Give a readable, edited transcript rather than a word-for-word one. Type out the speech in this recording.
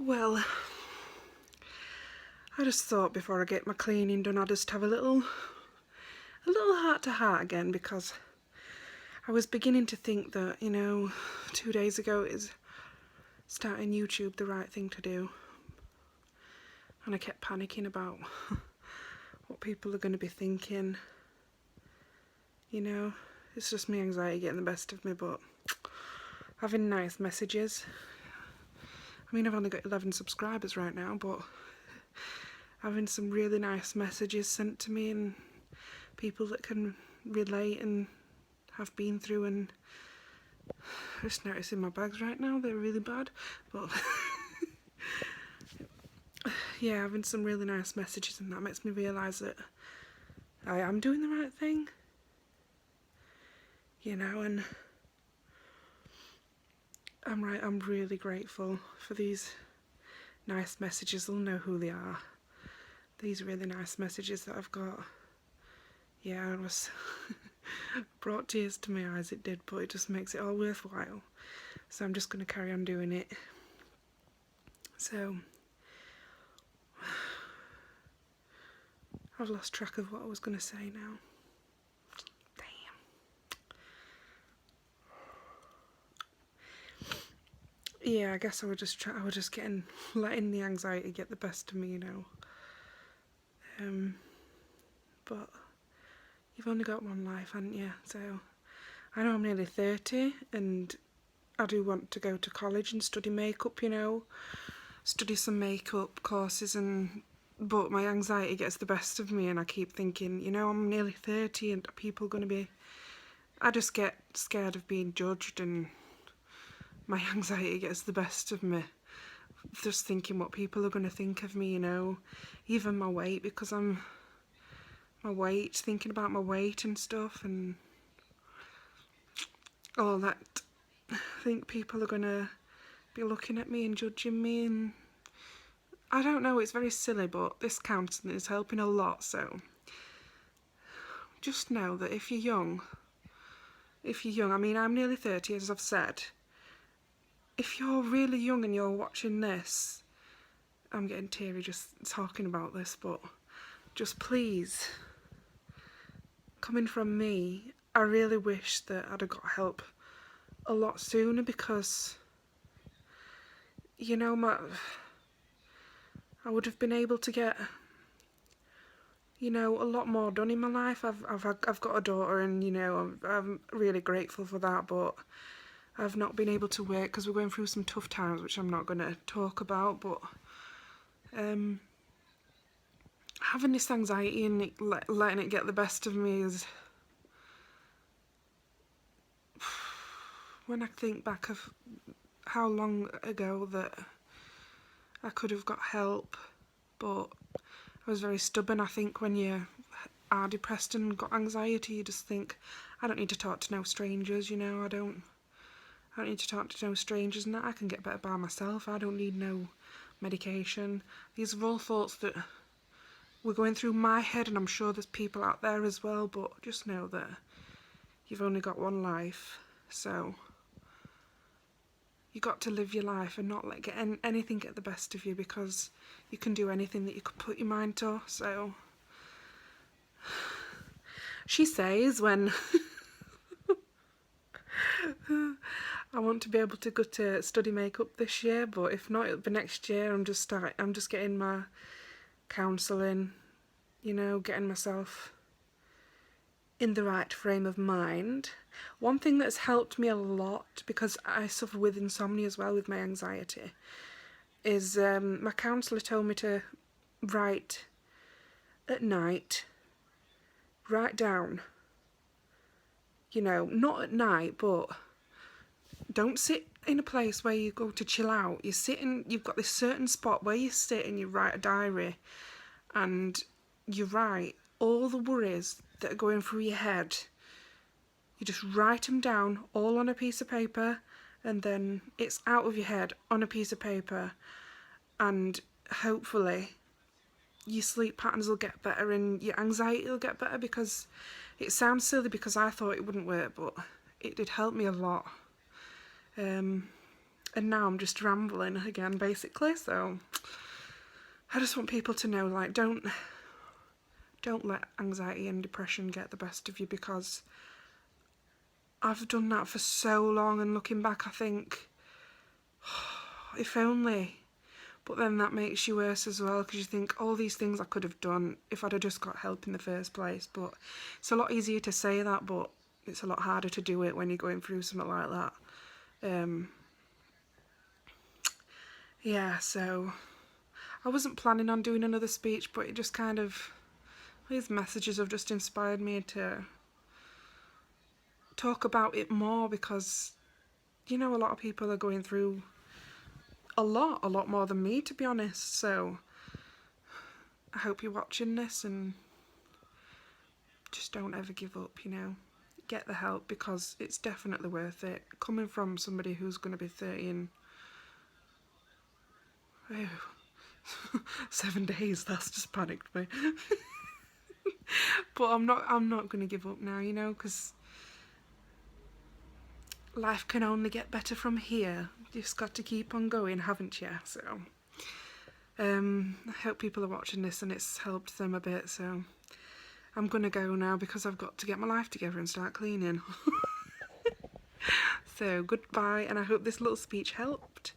Well, I just thought before I get my cleaning done, I'd just have a little heart-to-heart again, because I was beginning to think that, 2 days ago is starting YouTube the right thing to do, and I kept panicking about what people are going to be thinking. It's just my anxiety getting the best of me, but having nice messages. I mean, I've only got 11 subscribers right now, but having some really nice messages sent to me and people that can relate and have been through, and just noticing my bags right now, they're really bad, but yeah, having some really nice messages, and that makes me realise that I am doing the right thing, and I'm really grateful for these nice messages. They'll know who they are. These really nice messages that I've got. Yeah, it was brought tears to my eyes, it did, but it just makes it all worthwhile. So I'm just going to carry on doing it. So I've lost track of what I was going to say now. Yeah, I guess I was just letting the anxiety get the best of me, but you've only got one life, haven't you? So I know I'm nearly 30, and I do want to go to college and study makeup, study some makeup courses, but my anxiety gets the best of me, and I keep thinking, I'm nearly 30, and people going to be... I just get scared of being judged, and my anxiety gets the best of me, just thinking what people are going to think of me, even my weight, because thinking about my weight and stuff, and all that. I think people are going to be looking at me and judging me, and I don't know, it's very silly, but this counselling is helping a lot. So just know that if you're young, I mean, I'm nearly 30, as I've said. If you're really young and you're watching this, I'm getting teary just talking about this, but just please, coming from me, I really wish that I'd have got help a lot sooner, because, I would have been able to get, a lot more done in my life. I've got a daughter, and, I'm really grateful for that, but I've not been able to work because we're going through some tough times, which I'm not going to talk about, but having this anxiety and letting it get the best of me is... When I think back of how long ago that I could have got help, but I was very stubborn. I think when you are depressed and got anxiety, you just think, I don't need to talk to no strangers, I don't need to talk to no strangers, and that I can get better by myself. I don't need no medication. These are all thoughts that were going through my head, and I'm sure there's people out there as well, but just know that you've only got one life, so you got to live your life and not let anything get the best of you, because you can do anything that you could put your mind to. So she says, when I want to be able to go to study makeup this year, but if not, it'll be next year. I'm just getting my counselling, getting myself in the right frame of mind. One thing that's helped me a lot, because I suffer with insomnia as well with my anxiety, is my counsellor told me to write at night, write down, not at night, but don't sit in a place where you go to chill out. You've got this certain spot where you sit and you write a diary, and you write all the worries that are going through your head. You just write them down all on a piece of paper, and then it's out of your head on a piece of paper, and hopefully your sleep patterns will get better and your anxiety will get better. Because it sounds silly, because I thought it wouldn't work, but it did help me a lot. and now I'm just rambling again, basically. So I just want people to know, like, don't let anxiety and depression get the best of you, because I've done that for so long, and looking back I think, if only. But then that makes you worse as well, because you think all these things I could have done if I'd have just got help in the first place. But it's a lot easier to say that, but it's a lot harder to do it when you're going through something like that. Yeah, so I wasn't planning on doing another speech, but it just kind of, these messages have just inspired me to talk about it more, because, you know, a lot of people are going through a lot more than me, to be honest. So I hope you're watching this, and just don't ever give up, you know. Get the help, because it's definitely worth it. Coming from somebody who's going to be 30 in 7 days, that's just panicked me. But I'm not going to give up now, you know, because life can only get better from here. You just got to keep on going, haven't you? So I hope people are watching this and it's helped them a bit. So I'm gonna go now, because I've got to get my life together and start cleaning. So goodbye, and I hope this little speech helped.